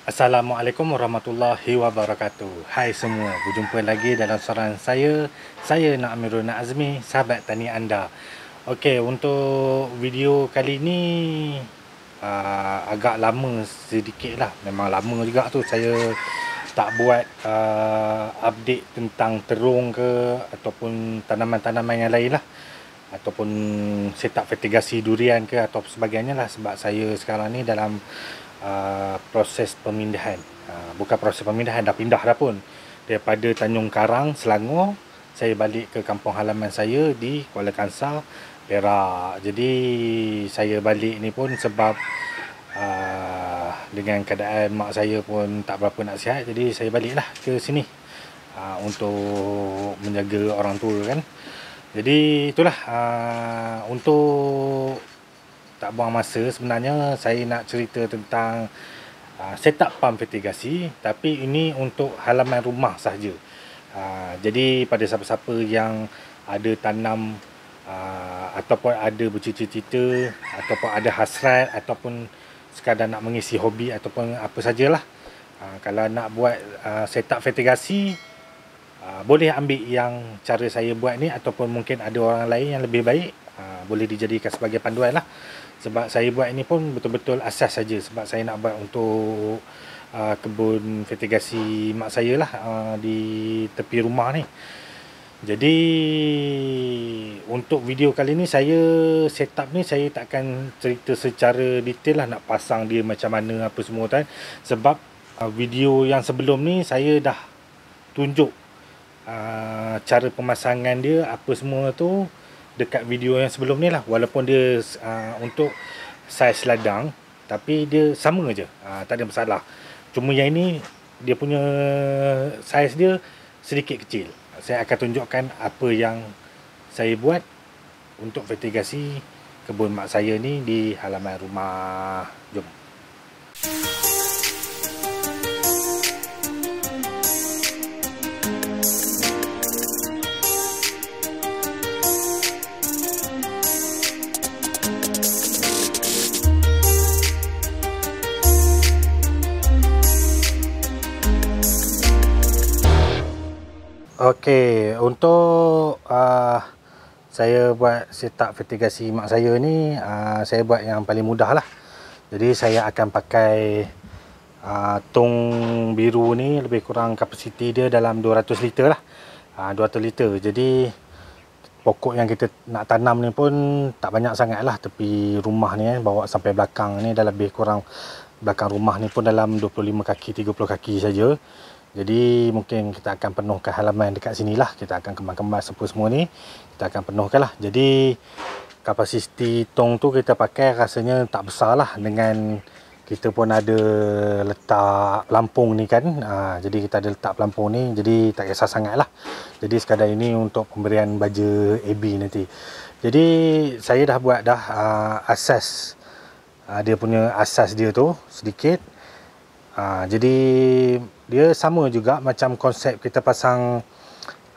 Assalamualaikum warahmatullahi wabarakatuh. Hai semua, berjumpa lagi dalam saran saya. Saya Nak Amirul Nak Azmi, sahabat tani anda. Okey, untuk video kali ni agak lama sedikit lah. Memang lama juga tu saya tak buat update tentang terung ke ataupun tanaman-tanaman yang lain lah, ataupun setup fertigasi durian ke atau sebagainya lah, sebab saya sekarang ni dalam proses pemindahan. Bukan proses pemindahan, dah pindah dah pun. Daripada Tanjung Karang, Selangor, saya balik ke kampung halaman saya di Kuala Kangsar, Perak. Jadi saya balik ni pun sebab dengan keadaan mak saya pun tak berapa nak sihat, jadi saya baliklah ke sini untuk menjaga orang tua kan. Jadi itulah, untuk tak buang masa, sebenarnya saya nak cerita tentang setup pam fertigasi, tapi ini untuk halaman rumah sahaja. Jadi pada siapa-siapa yang ada tanam ataupun ada bercita-cita ataupun ada hasrat ataupun sekadar nak mengisi hobi ataupun apa sajalah, kalau nak buat setup fertigasi, boleh ambil yang cara saya buat ni, ataupun mungkin ada orang lain yang lebih baik, boleh dijadikan sebagai panduan lah. Sebab saya buat ini pun betul-betul asas saja, sebab saya nak buat untuk kebun fertigasi mak saya lah, di tepi rumah ni. Jadi untuk video kali ni, saya setup ni saya takkan cerita secara detail lah, nak pasang dia macam mana apa semua kan. Sebab video yang sebelum ni saya dah tunjuk cara pemasangan dia apa semua tu dekat video yang sebelum ni lah. Walaupun dia untuk saiz ladang, tapi dia sama je, tak ada masalah. Cuma yang ini dia punya saiz dia sedikit kecil. Saya akan tunjukkan apa yang saya buat untuk fertigasi kebun mak saya ni di halaman rumah. Jom. Okey, untuk saya buat setup fertigasi mak saya ni, saya buat yang paling mudah lah. Jadi saya akan pakai tong biru ni, lebih kurang kapasiti dia dalam 200 liter lah. 200 liter. Jadi pokok yang kita nak tanam ni pun tak banyak sangat lah. Tepi rumah ni bawa sampai belakang ni dah lebih kurang, belakang rumah ni pun dalam 25 kaki, 30 kaki saja. Jadi mungkin kita akan penuhkan halaman dekat sini lah. Kita akan kemas-kemas apa semua ni, kita akan penuhkan lah. Jadi kapasiti tong tu kita pakai rasanya tak besar lah, dengan kita pun ada letak pelampung ni kan. Jadi kita ada letak pelampung ni, jadi tak kisah sangat lah. Jadi sekadar ini untuk pemberian baja AB nanti. Jadi saya dah buat dah asas, dia punya asas dia tu sedikit. Jadi dia sama juga macam konsep kita pasang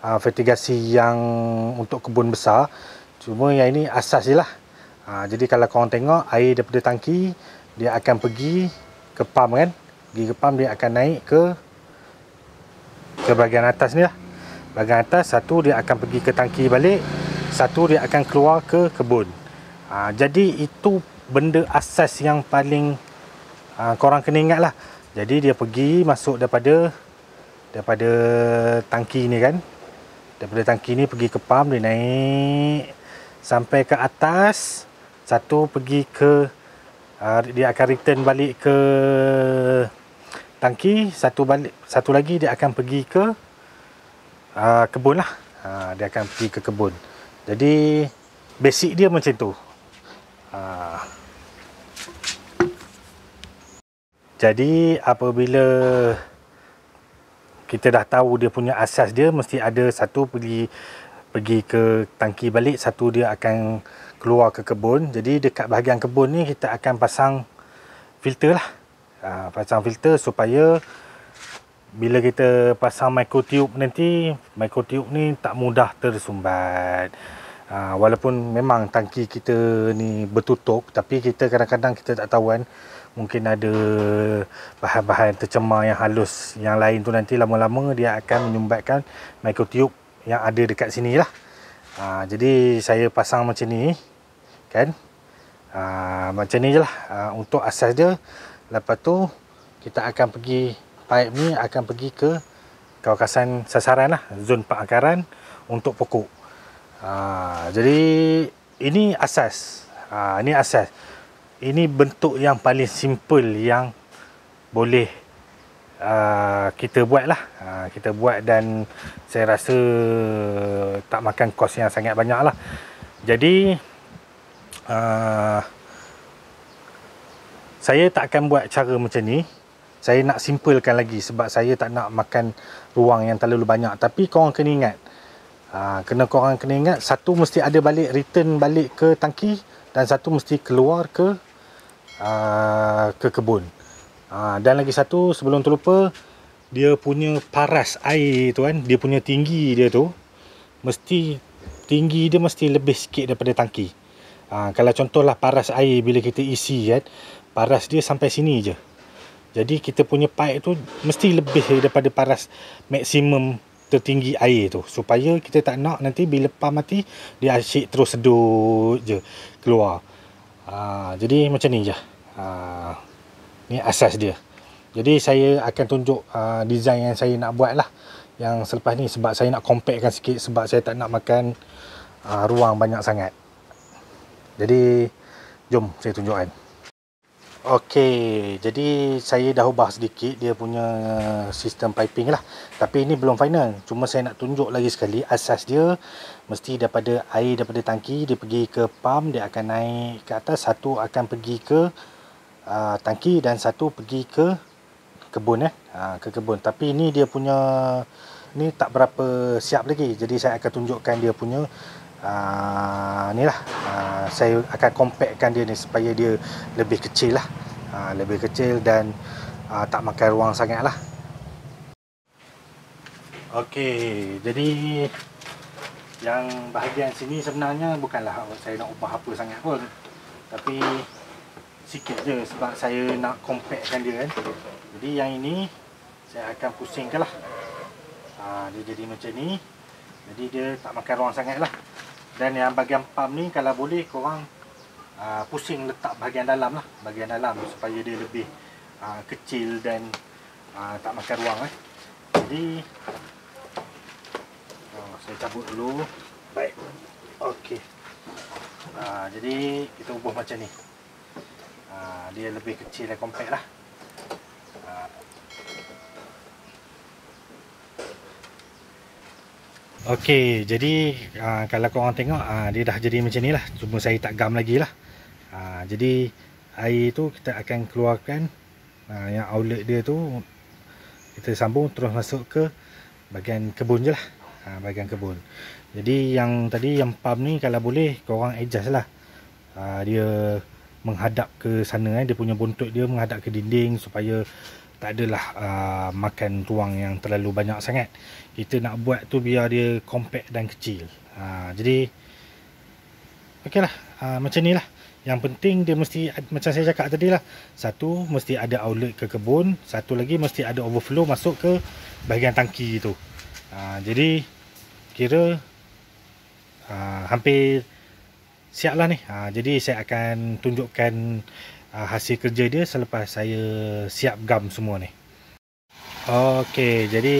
fertigasi yang untuk kebun besar, cuma yang ini asas je lah. Jadi kalau korang tengok, air daripada tangki dia akan pergi ke pam kan, pergi ke pam, dia akan naik ke bahagian atas ni lah. Bahagian atas, satu dia akan pergi ke tangki balik, satu dia akan keluar ke kebun. Jadi itu benda asas yang paling korang kena ingat lah. Jadi dia pergi masuk daripada tangki ni kan, daripada tangki ni pergi ke pam, dia naik sampai ke atas, satu pergi ke dia akan return balik ke tangki, satu lagi dia akan pergi ke kebun lah. Dia akan pergi ke kebun. Jadi basic dia macam tu. Jadi apabila kita dah tahu dia punya asas, dia mesti ada satu pergi ke tangki balik, satu dia akan keluar ke kebun. Jadi dekat bahagian kebun ni kita akan pasang filter lah. Pasang filter supaya bila kita pasang microtube nanti, microtube ni tak mudah tersumbat. Walaupun memang tangki kita ni bertutup, tapi kita kadang-kadang kita tak tahu kan, mungkin ada bahan-bahan tercemar yang halus yang lain tu, nanti lama-lama dia akan menyumbatkan mikrotube yang ada dekat sini lah. Jadi saya pasang macam ni kan. Macam ni je lah untuk asas dia. Lepas tu kita akan pergi, pipe ni akan pergi ke kawasan sasaran lah, zon pengakaran untuk pokok. Jadi ini asas. Ini asas. Ini bentuk yang paling simple yang boleh kita buat lah. Kita buat dan saya rasa tak makan kos yang sangat banyak lah. Jadi saya tak akan buat cara macam ni. Saya nak simplekan lagi sebab saya tak nak makan ruang yang terlalu banyak. Tapi korang kena ingat, korang kena ingat, satu mesti ada balik, return balik ke tangki, dan satu mesti keluar ke kebun. Dan lagi satu sebelum terlupa, dia punya paras air tu kan, dia punya tinggi dia tu mesti, tinggi dia mesti lebih sikit daripada tangki. Kalau contohlah paras air bila kita isi kan, paras dia sampai sini je. Jadi kita punya pipe tu mesti lebih daripada paras maksimum tertinggi air tu, supaya kita tak nak nanti bila pump mati dia asyik terus sedut je keluar. Jadi macam ni je. Ni asas dia. Jadi saya akan tunjuk design yang saya nak buat lah yang selepas ni, sebab saya nak compactkan sikit, sebab saya tak nak makan ruang banyak sangat. Jadi jom saya tunjukkan. Okey, jadi saya dah ubah sedikit dia punya sistem piping lah. Tapi ini belum final. Cuma saya nak tunjuk lagi sekali, asas dia mesti daripada air daripada tangki, dia pergi ke pump, dia akan naik ke atas. Satu akan pergi ke tangki dan satu pergi ke kebun ke kebun. Tapi ini dia punya, ni tak berapa siap lagi. Jadi saya akan tunjukkan dia punya ni lah. Saya akan compactkan dia ni supaya dia lebih kecil lah, lebih kecil dan tak makan ruang sangat lah. Okey, jadi yang bahagian sini sebenarnya bukanlah saya nak ubah apa sangat pun, tapi sikit je sebab saya nak compactkan dia kan. Jadi yang ini saya akan pusingkan lah. Dia jadi macam ni. Jadi dia tak makan ruang sangat lah. Dan yang bahagian pump ni kalau boleh korang pusing letak bahagian dalam lah, bahagian dalam supaya dia lebih kecil dan tak makan ruang Jadi saya cabut dulu. Baik. Okey. Jadi kita ubah macam ni. Dia lebih kecil dan compact lah. Okey, jadi kalau korang tengok dia dah jadi macam ni lah. Cuma saya tak gam lagi lah. Jadi air tu kita akan keluarkan, yang outlet dia tu kita sambung terus masuk ke bahagian kebun je lah. Bahagian kebun. Jadi yang tadi yang pump ni kalau boleh korang adjust lah. Dia menghadap ke sana dia punya buntut dia menghadap ke dinding supaya tak adalah makan ruang yang terlalu banyak sangat. Kita nak buat tu biar dia compact dan kecil. Jadi okey lah, macam ni lah. Yang penting dia mesti, macam saya cakap tadi lah, satu mesti ada outlet ke kebun, satu lagi mesti ada overflow masuk ke bahagian tangki tu. Jadi kira hampir siap lah ni. Jadi saya akan tunjukkan hasil kerja dia selepas saya siap gam semua ni. Okey, jadi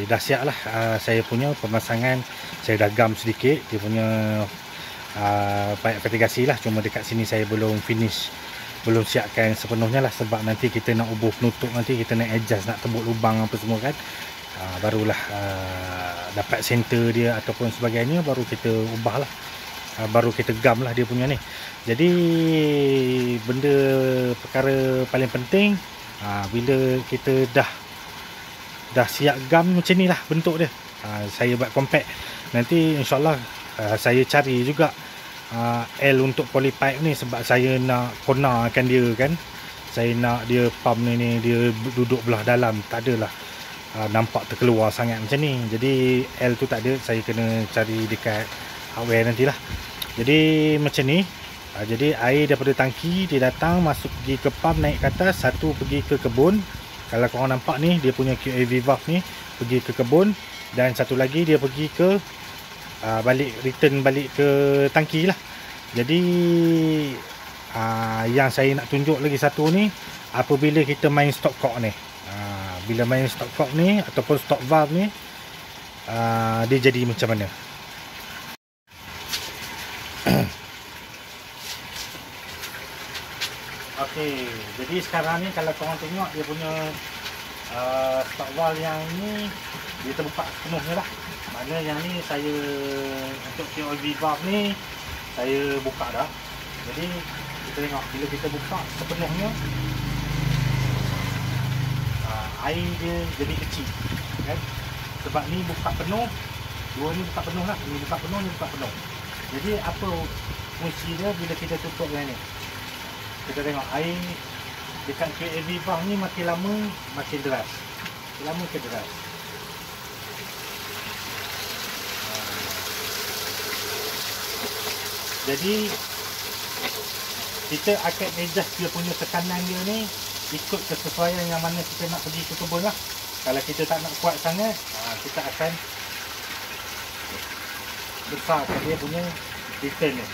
dah siap lah saya punya pemasangan. Saya dah gam sedikit dia punya pipe vertigasi lah. Cuma dekat sini saya belum finish, belum siapkan sepenuhnya lah, sebab nanti kita nak ubuh penutup, nanti kita nak adjust, nak tebuk lubang apa semua kan. Barulah dapat center dia ataupun sebagainya, baru kita ubah lah, baru kita gam lah dia punya ni. Jadi benda perkara paling penting, bila kita dah siap gam macam ni lah bentuk dia. Saya buat compact. Nanti insyaAllah saya cari juga L untuk polypipe ni, sebab saya nak cornerkan dia kan. Saya nak dia pump ni dia duduk belah dalam, tak adalah nampak terkeluar sangat macam ni. Jadi L tu tak ada, saya kena cari dekat hardware nantilah. Jadi macam ni Jadi air daripada tangki dia datang masuk pergi ke pump, naik ke atas, satu pergi ke kebun. Kalau korang nampak ni, dia punya QAV valve ni pergi ke kebun, dan satu lagi dia pergi ke return balik ke tangki lah. Jadi yang saya nak tunjuk lagi satu ni, apabila kita main stopcock ni, bila main stopcock ni ataupun stop valve ni, dia jadi macam mana. Okey, jadi sekarang ni kalau korang tengok dia punya stop valve yang ni dia terbuka sepenuhnya lah. Mana yang ni saya untuk QAV valve ni saya buka dah. Jadi kita tengok bila kita buka sepenuhnya, air dia jadi kecil kan? Sebab ni buka penuh, dua ni buka penuh lah, ni buka penuh, ni buka penuh. Jadi apa fungsi dia bila kita tutup yang ni? Kita tengok air dekat QAV valve ni makin lama makin deras, makin lama makin deras. Jadi kita akan adjust dia punya tekanan dia ni ikut kesesuaian yang mana kita nak pergi ke kebun lah. Kalau kita tak nak kuat sangat, kita akan besarkan dia punya return ni,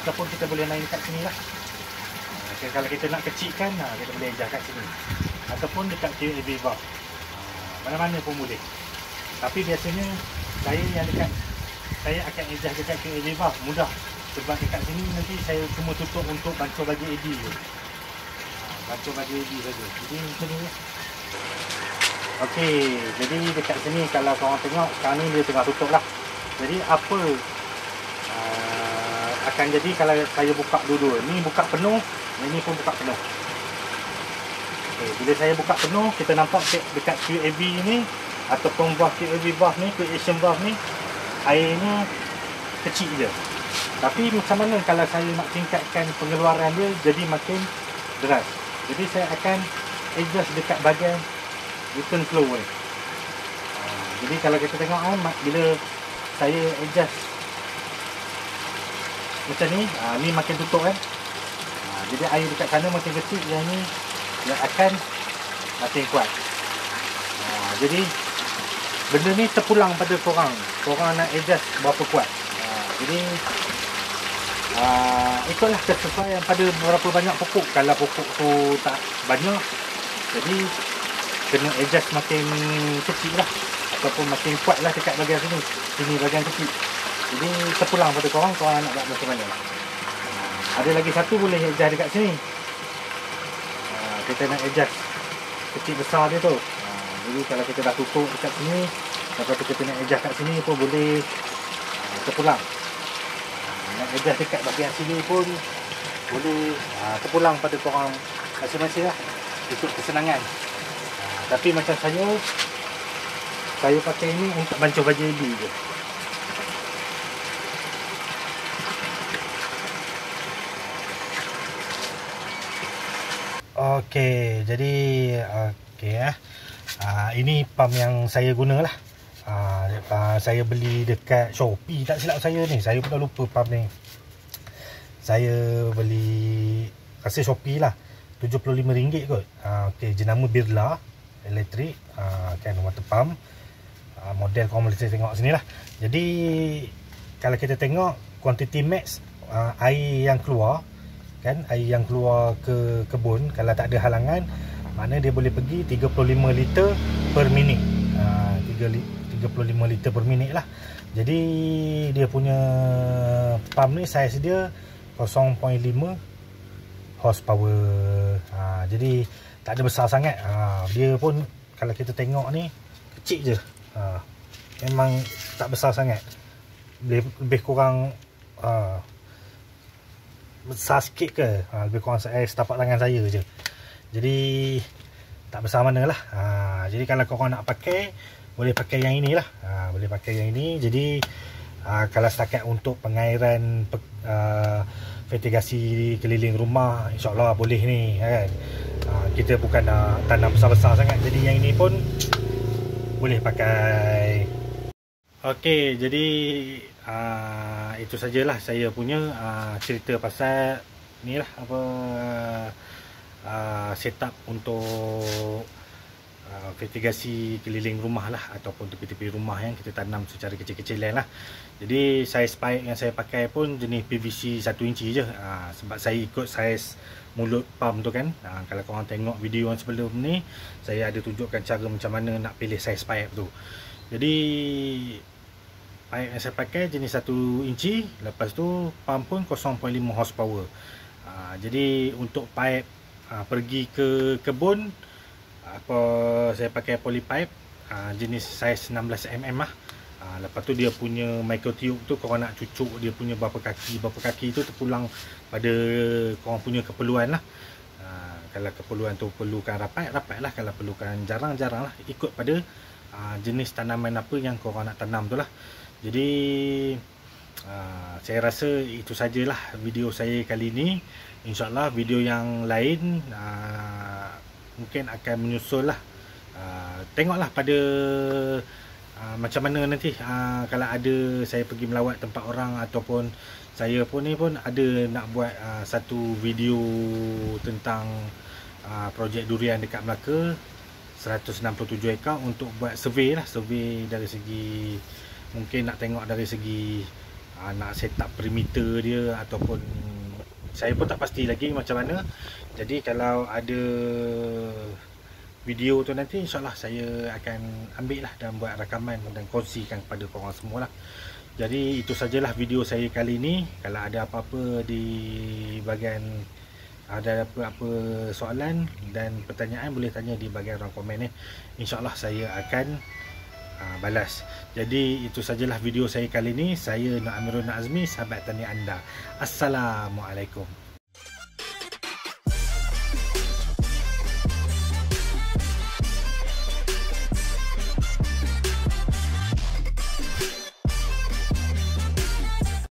ataupun kita boleh main kat sini lah. Kalau kita nak kecilkan, kita boleh adjust kat sini, ataupun dekat QAV valve, mana-mana pun boleh. Tapi biasanya saya akan adjust dekat QAV valve, mudah. Sebab dekat sini nanti saya cuma tutup untuk bancuh bagi AD je. Bancuh bagi AD saja. Jadi macam ni lah. Okey, jadi dekat sini kalau korang tengok, sekarang ni dia tengah tutup lah. Jadi apa akan jadi kalau saya buka dua-dua. Ni buka penuh, ini pun buka penuh. Okay, bila saya buka penuh, kita nampak dekat QAV ni ataupun valve QAV valve ni, creation valve ni, air ni kecil je. Tapi macam mana kalau saya nak tingkatkan pengeluaran dia jadi makin deras? Jadi saya akan adjust dekat bahagian return flow ni. Jadi kalau kita tengok bila saya adjust macam ni, ni makin tutup kan. Jadi air dekat sana makin kecil, yang ni dia akan makin kuat. Jadi benda ni terpulang pada korang nak adjust berapa kuat. Jadi itulah kesesuaian pada berapa banyak pokok. Kalau pokok tu tak banyak, jadi kena adjust makin kecil lah, ataupun makin kuat lah dekat bahagian sini. Sini bahagian kecil. Jadi terpulang pada korang nak buat macam mana. Ada lagi satu boleh adjust dekat sini. Kita nak adjust kecil besar dia tu. Jadi kalau kita dah tutup dekat sini, lepas tu kita nak adjust kat sini pun boleh terpulang. Nak adjust dekat bahagian sini pun boleh terpulang pada korang masing-masing lah, ikut kesenangan. Tapi macam saya pakai ini untuk bancuh baju AD je. Okey, jadi ini pump yang saya guna lah. Saya beli dekat Shopee, tak silap saya ni. Saya pun dah lupa pump ni. Saya beli rasa Shopee lah, RM75 kot. Okey, jenama Birla elektrik, kan water pump. Model korang boleh tengok sini lah. Jadi kalau kita tengok quantity max, air yang keluar kan, air yang keluar ke kebun kalau tak ada halangan, mana dia boleh pergi 35 liter per minit. 35 liter per minit lah. Jadi dia punya pump ni saiz dia 0.5 horsepower. Jadi tak ada besar sangat. Dia pun kalau kita tengok ni kecil je. Memang tak besar sangat. Lebih kurang besar sikit ke, lebih kurang saiz tapak tangan saya je. Jadi tak besar mana lah. Jadi kalau korang nak pakai, boleh pakai yang ini lah. Boleh pakai yang ini. Jadi kalau setakat untuk pengairan fertigasi keliling rumah, insyaAllah boleh ni kan. Kita bukan nak tanam besar-besar sangat, jadi yang ini pun boleh pakai. Okey, jadi itu sajalah saya punya cerita pasal ni lah apa setup untuk fertigasi keliling rumah lah ataupun tepi-tepi rumah yang kita tanam secara kecil-kecilan lah. Jadi saiz pipe yang saya pakai pun jenis PVC 1 inci je, sebab saya ikut saiz mulut pump tu kan. Kalau korang tengok video yang sebelum ni, saya ada tunjukkan cara macam mana nak pilih saiz pipe tu. Jadi pipe yang saya pakai jenis 1 inci, lepas tu pump pun 0.5 horsepower. Jadi untuk pipe pergi ke kebun, saya pakai polypipe jenis saiz 16 mm lah. Lepas tu dia punya micro tube tu, korang nak cucuk dia punya berapa kaki tu terpulang pada korang punya keperluan lah. Kalau keperluan tu perlukan rapat lah, kalau perlukan jarang lah, ikut pada jenis tanaman apa yang korang nak tanam tu lah. Jadi saya rasa itu sajalah video saya kali ni. InsyaAllah video yang lain mungkin akan menyusul lah. Tengoklah pada macam mana nanti, kalau ada saya pergi melawat tempat orang, ataupun saya pun ni pun ada nak buat satu video tentang projek durian dekat Melaka 167 ekar, untuk buat survey lah, survey dari segi mungkin nak tengok dari segi nak set up perimeter dia, ataupun saya pun tak pasti lagi macam mana. Jadi kalau ada video tu nanti, insyaAllah saya akan ambil lah dan buat rakaman dan kongsikan kepada korang semua lah. Jadi itu sajalah video saya kali ni. Kalau ada apa-apa di bahagian, ada apa-apa soalan dan pertanyaan, boleh tanya di bahagian ruang komen ni. InsyaAllah saya akan balas. Jadi itu sajalah video saya kali ni. Saya Nur Amirul Azmi, sahabat tani anda. Assalamualaikum.